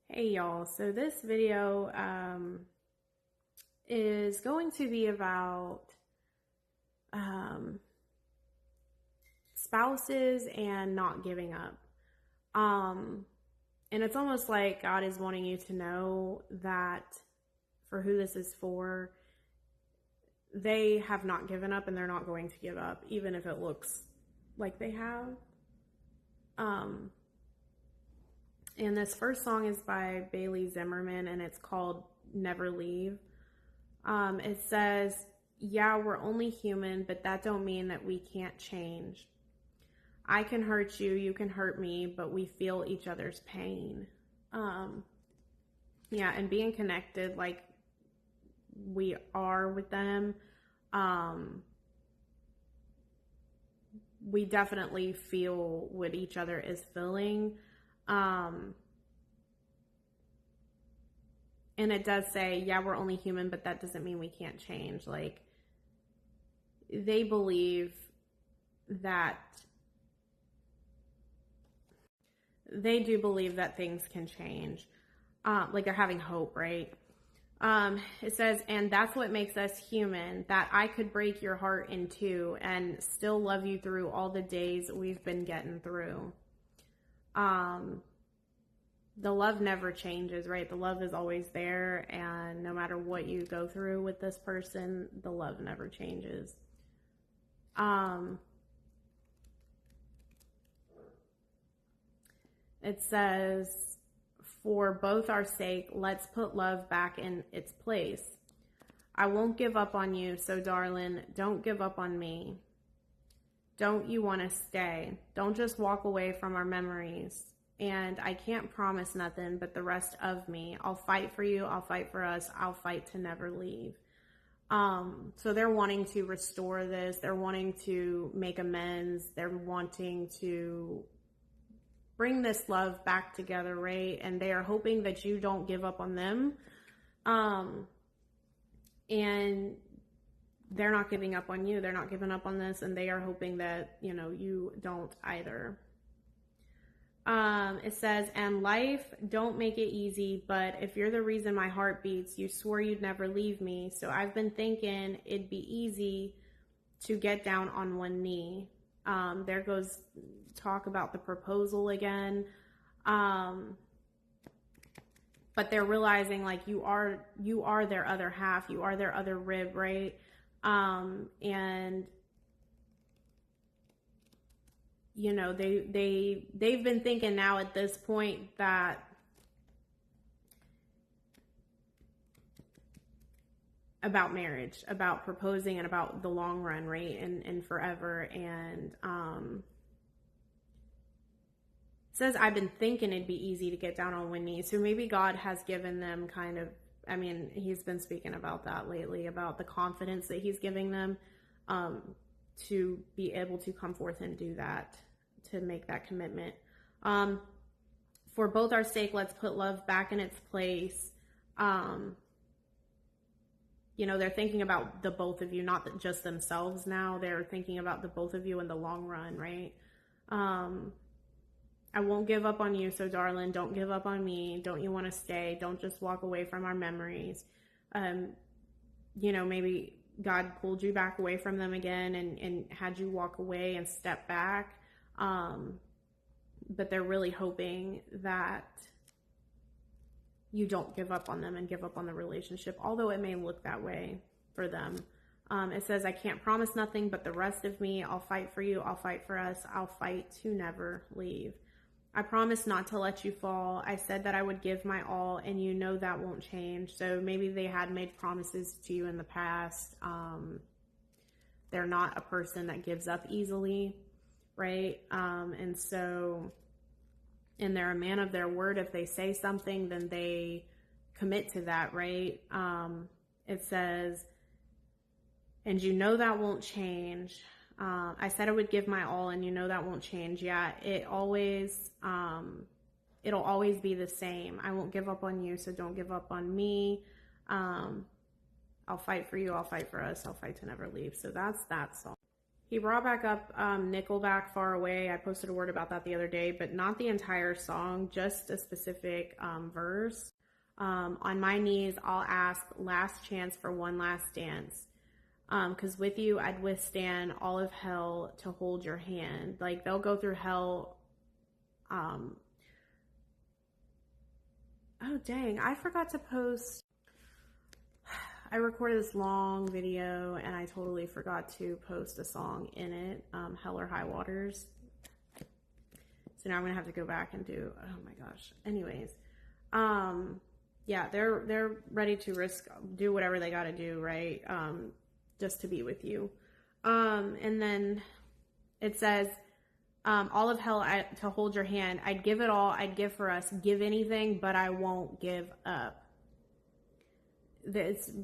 Hey y'all, so this video is going to be about um, spouses and not giving up. And it's almost like God is wanting you to know that for who this is for, they have not given up and they're not going to give up, even if it looks like they have. And this first song is by Bailey Zimmerman, and it's called Never Leave. It says, yeah, we're only human, but that don't mean that we can't change. I can hurt you, you can hurt me, but we feel each other's pain. Yeah, and being connected like we are with them, we definitely feel what each other is feeling. And it does say, yeah, we're only human, but that doesn't mean we can't change. Like, they believe that they do believe that things can change. Like they're having hope, right? It says, and that's what makes us human, that I could break your heart in two and still love you through all the days we've been getting through. The love never changes, right? The love is always there, and no matter what you go through with this person, the love never changes. It says, for both our sake, let's put love back in its place. I won't give up on you, so darling, don't give up on me. Don't you want to stay? Don't just walk away from our memories. And I can't promise nothing but the rest of me. I'll fight for you. I'll fight for us. I'll fight to never leave. So they're wanting to restore this. They're wanting to make amends. They're wanting to bring this love back together, right? And they are hoping that you don't give up on them. And they're not giving up on you. They're not giving up on this. And they are hoping that, you don't either. It says, and life don't make it easy, but if you're the reason my heart beats, you swore you'd never leave me. So I've been thinking it'd be easy to get down on one knee. There goes talk about the proposal again. But they're realizing like you are their other half, you are their other rib, right? And they've been thinking now at this point that about marriage, about proposing, and about the long run, right? And forever. And it says, I've been thinking it'd be easy to get down on one knee. So maybe God has given them kind of, he's been speaking about that lately, about the confidence that he's giving them to be able to come forth and do that, to make that commitment. For both our sake, let's put love back in its place. They're thinking about the both of you, not just themselves now. They're thinking about the both of you in the long run, right? I won't give up on you, so darling, don't give up on me. Don't you want to stay? Don't just walk away from our memories. Maybe God pulled you back away from them again and had you walk away and step back. But they're really hoping that you don't give up on them and give up on the relationship, although it may look that way for them. It says, I can't promise nothing but the rest of me. I'll fight for you. I'll fight for us. I'll fight to never leave. I promise not to let you fall. I said that I would give my all, and you know that won't change. So maybe they had made promises to you in the past. They're not a person that gives up easily, right? And they're a man of their word. If they say something, then they commit to that, right? It says, and you know that won't change. I said I would give my all, and you know that won't change. Yeah, it'll always be the same. I won't give up on you, so don't give up on me. I'll fight for you. I'll fight for us. I'll fight to never leave. So that's that song. He brought back up Nickelback Far Away. I posted a word about that the other day, but not the entire song, just a specific verse. On my knees, I'll ask, last chance for one last dance. Because with you, I'd withstand all of hell to hold your hand. Like, they'll go through hell. Oh, dang. I forgot to post. I recorded this long video and I totally forgot to post a song in it, Hell or High Waters. So now I'm gonna have to go back and do, oh my gosh. Anyways, yeah, they're ready to do whatever they gotta do, right? Just to be with you. And then it says, all of hell to hold your hand. I'd give it all, I'd give for us, give anything, but I won't give up.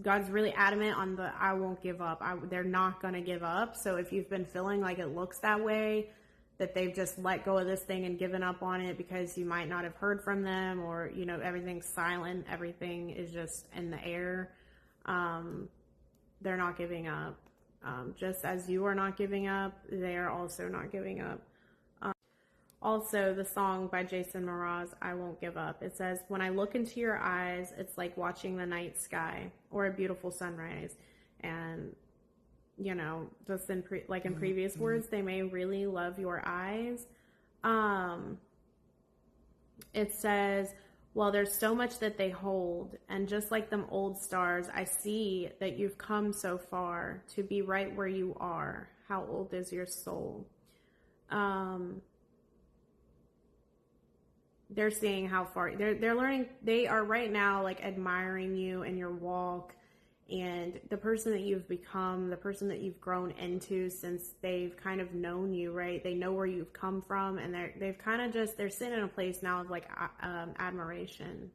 God's really adamant on the I won't give up. They're not going to give up. So if you've been feeling like it looks that way, that they've just let go of this thing and given up on it because you might not have heard from them, or, you know, everything's silent, everything is just in the air, they're not giving up. Just as you are not giving up, they are also not giving up. Also, the song by Jason Mraz, I Won't Give Up. It says, when I look into your eyes, it's like watching the night sky or a beautiful sunrise. And, you know, just in previous words, they may really love your eyes. It says, well, there's so much that they hold. And just like them old stars, I see that you've come so far to be right where you are. How old is your soul? They're seeing how far they're learning. They are right now like admiring you and your walk and the person that you've become, the person that you've grown into since they've kind of known you, right? They know where you've come from, and they've kind of they're sitting in a place now of like admiration.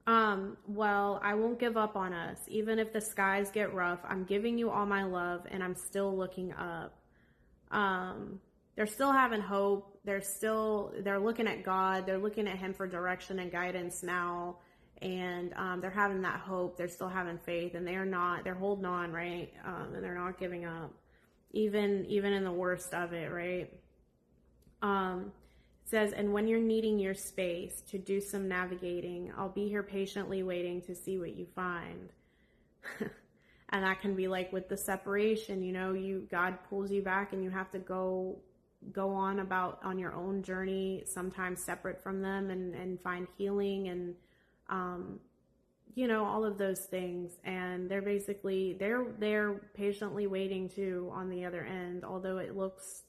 Well, I won't give up on us. Even if the skies get rough, I'm giving you all my love and I'm still looking up. They're still having hope. They're looking at God. They're looking at Him for direction and guidance now. And they're having that hope. They're still having faith, and they're holding on, right? And they're not giving up, even in the worst of it, right? It says, and when you're needing your space to do some navigating, I'll be here patiently waiting to see what you find. And that can be like with the separation, you know, God pulls you back and you have to go on your own journey, sometimes separate from them, and find healing and, you know, all of those things. And they're patiently waiting too on the other end, although it looks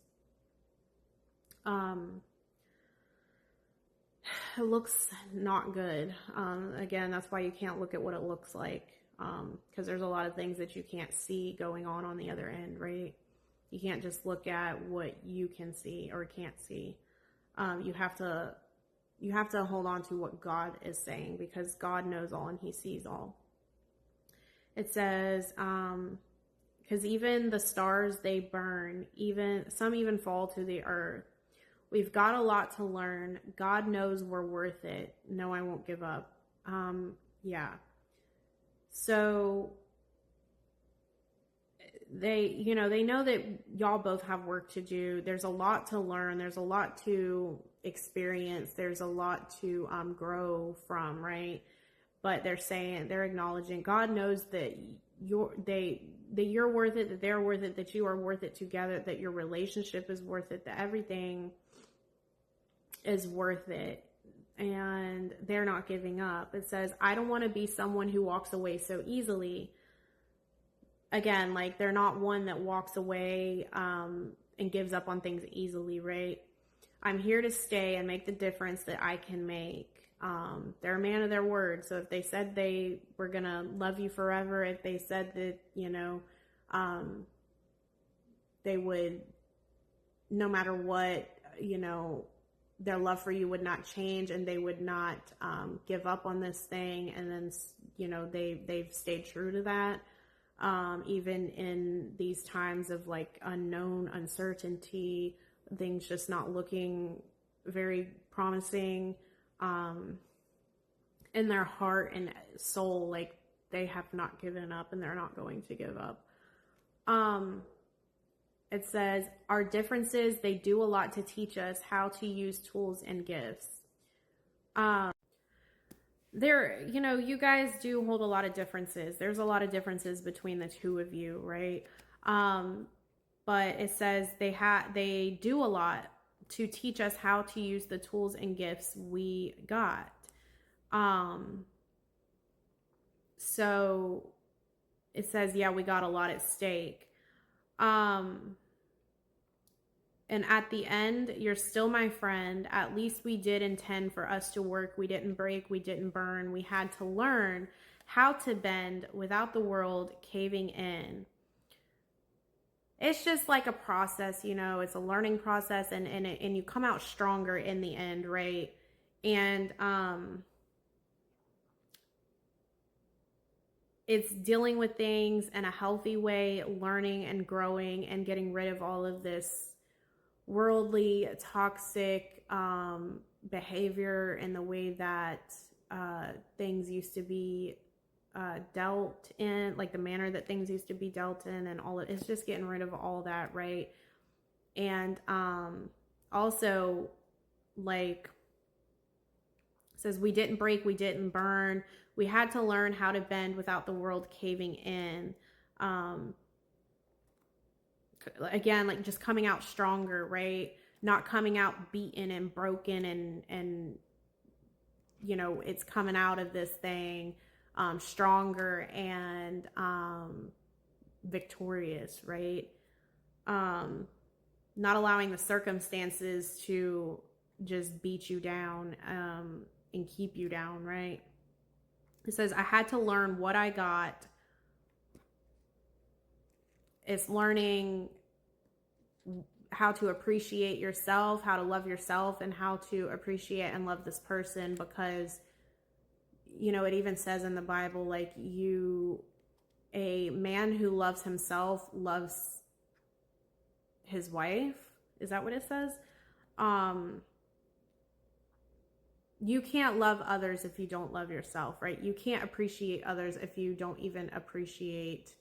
not good. Again, that's why you can't look at what it looks like, because there's a lot of things that you can't see going on the other end, right? You can't just look at what you can see or can't see. You have to hold on to what God is saying, because God knows all and He sees all. It says, because even the stars, they burn, some even fall to the earth. We've got a lot to learn. God knows we're worth it. No, I won't give up. Yeah. So they know that y'all both have work to do. There's a lot to learn. There's a lot to experience. There's a lot to grow from, right? But they're acknowledging God knows that you're worth it, that they're worth it, that you are worth it together, that your relationship is worth it, that everything is worth it. And they're not giving up. It says, I don't want to be someone who walks away so easily. Again, like, they're not one that walks away and gives up on things easily, right? I'm here to stay and make the difference that I can make. They're a man of their word. So if they said they were going to love you forever, if they said that, you know, they would, no matter what, you know, their love for you would not change, and they would not give up on this thing. And then, you know, they've stayed true to that. Even in these times of like unknown uncertainty, things just not looking very promising, in their heart and soul, like, they have not given up and they're not going to give up. It says, our differences, they do a lot to teach us how to use tools and gifts. You guys do hold a lot of differences. There's a lot of differences between the two of you, right? But it says they do a lot to teach us how to use the tools and gifts we got. So it says, yeah, we got a lot at stake. And at the end, you're still my friend. At least we did intend for us to work. We didn't break. We didn't burn. We had to learn how to bend without the world caving in. It's just like a process, it's a learning process, and you come out stronger in the end, right? And it's dealing with things in a healthy way, learning and growing and getting rid of all of this worldly, toxic behavior and the way that things used to be dealt in, like the manner that things used to be dealt in, and all it's just getting rid of all that, right? And also, like, says we didn't break, we didn't burn, we had to learn how to bend without the world caving in. Again, like just coming out stronger, right? Not coming out beaten and broken and it's coming out of this thing stronger and victorious, right? Not allowing the circumstances to just beat you down and keep you down, right? It says, I had to learn what I got. It's learning how to appreciate yourself, how to love yourself, and how to appreciate and love this person, because it even says in the Bible, like, a man who loves himself loves his wife. Is that what it says? You can't love others if you don't love yourself, right? You can't appreciate others if you don't even appreciate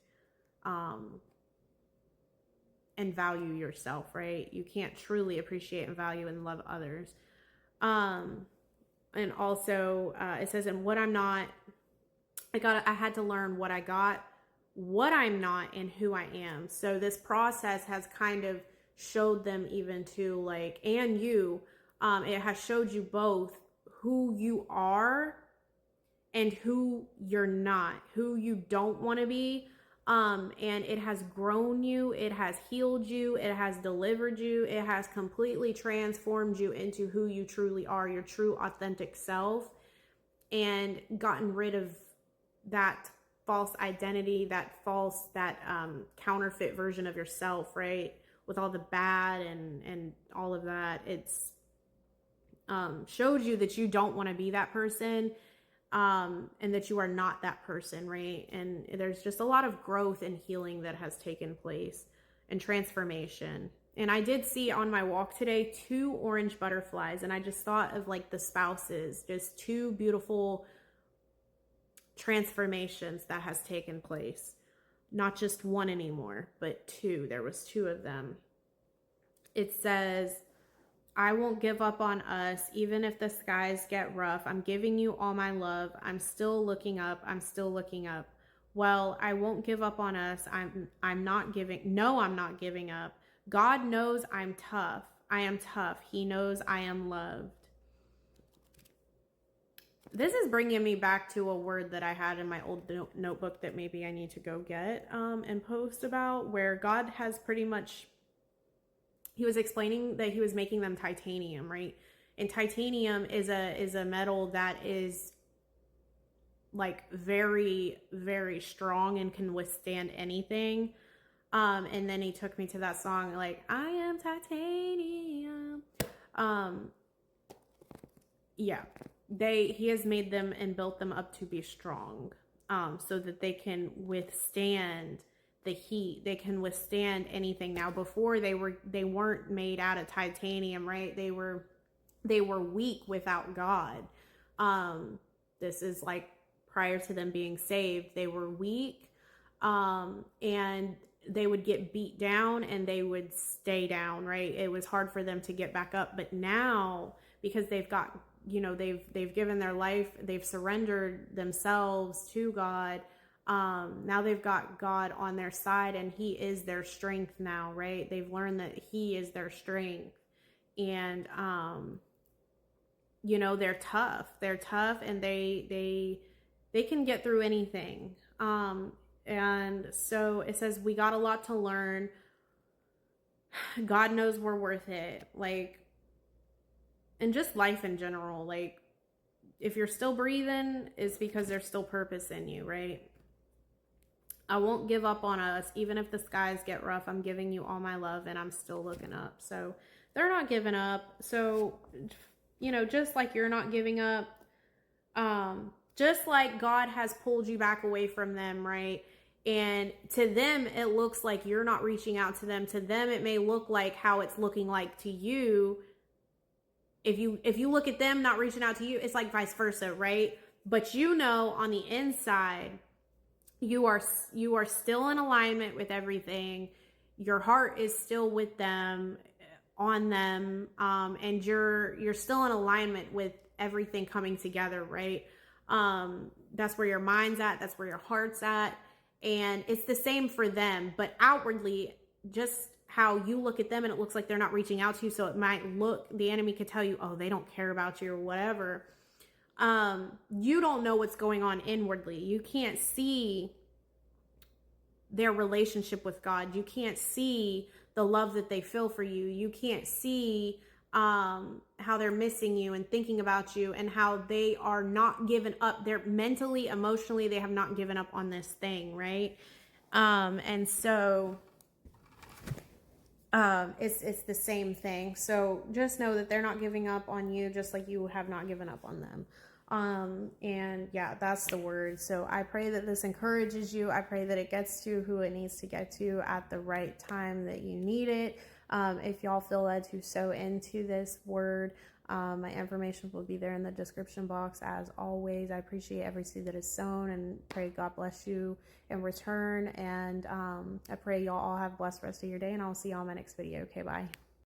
and value yourself, right? You can't truly appreciate and value and love others. And also, it says, and what I'm not, I had to learn what I got, what I'm not, and who I am. So this process has kind of showed them even to, like, and you, it has showed you both who you are and who you're not, who you don't want to be. And it has grown you, it has healed you, it has delivered you, it has completely transformed you into who you truly are, your true authentic self, and gotten rid of that false identity, that counterfeit version of yourself, right? With all the bad and all of that. It's showed you that you don't want to be that person. And that you are not that person, right? And there's just a lot of growth and healing that has taken place and transformation. And I did see on my walk today 2 orange butterflies, and I just thought of like the spouses, just 2 beautiful transformations that has taken place. Not just 1 anymore, but 2. There was 2 of them. It says, I won't give up on us, even if the skies get rough. I'm giving you all my love. I'm still looking up. I'm still looking up. Well, I won't give up on us. I'm not giving up. God knows I'm tough. I am tough. He knows I am loved. This is bringing me back to a word that I had in my old notebook that maybe I need to go get and post about, where God has pretty much, he was explaining that he was making them titanium, right? And titanium is a metal that is like very, very strong and can withstand anything. And then he took me to that song, like, I am titanium. Yeah, he has made them and built them up to be strong, so that they can withstand the heat. They can withstand anything. Now, before they weren't made out of titanium, right? They were weak without God. This is like prior to them being saved. They were weak, and they would get beat down and they would stay down, right? It was hard for them to get back up. But now, because they've got, they've given their life, they've surrendered themselves to God. Now they've got God on their side, and he is their strength now, right? They've learned that he is their strength. And they're tough. They're tough, and they can get through anything. And so it says we got a lot to learn. God knows we're worth it. Like, and just life in general. Like, if you're still breathing, it's because there's still purpose in you, right? I won't give up on us. Even if the skies get rough, I'm giving you all my love, and I'm still looking up. So they're not giving up. So, just like you're not giving up, just like God has pulled you back away from them, right? And to them, it looks like you're not reaching out to them. To them, it may look like how it's looking like to you. If you look at them not reaching out to you, it's like vice versa, right? But on the inside, you are still in alignment with everything. Your heart is still with them, on them, and you're still in alignment with everything coming together, right? That's where your mind's at, that's where your heart's at, and it's the same for them. But outwardly, just how you look at them and it looks like they're not reaching out to you, so it might look, the enemy could tell you, oh, they don't care about you or whatever. You don't know what's going on inwardly. You can't see their relationship with God. You can't see the love that they feel for you. You can't see how they're missing you and thinking about you, and how they are not giving up. They're mentally, emotionally, they have not given up on this thing, right? And so it's the same thing. So just know that they're not giving up on you, just like you have not given up on them. And yeah, that's the word. So I pray that this encourages you. I pray that it gets to who it needs to get to at the right time that you need it. If y'all feel led to sow into this word, my information will be there in the description box. As always, I appreciate every seed that is sown, and pray God bless you in return. And I pray y'all all have a blessed rest of your day, and I'll see y'all in my next video. Okay, bye.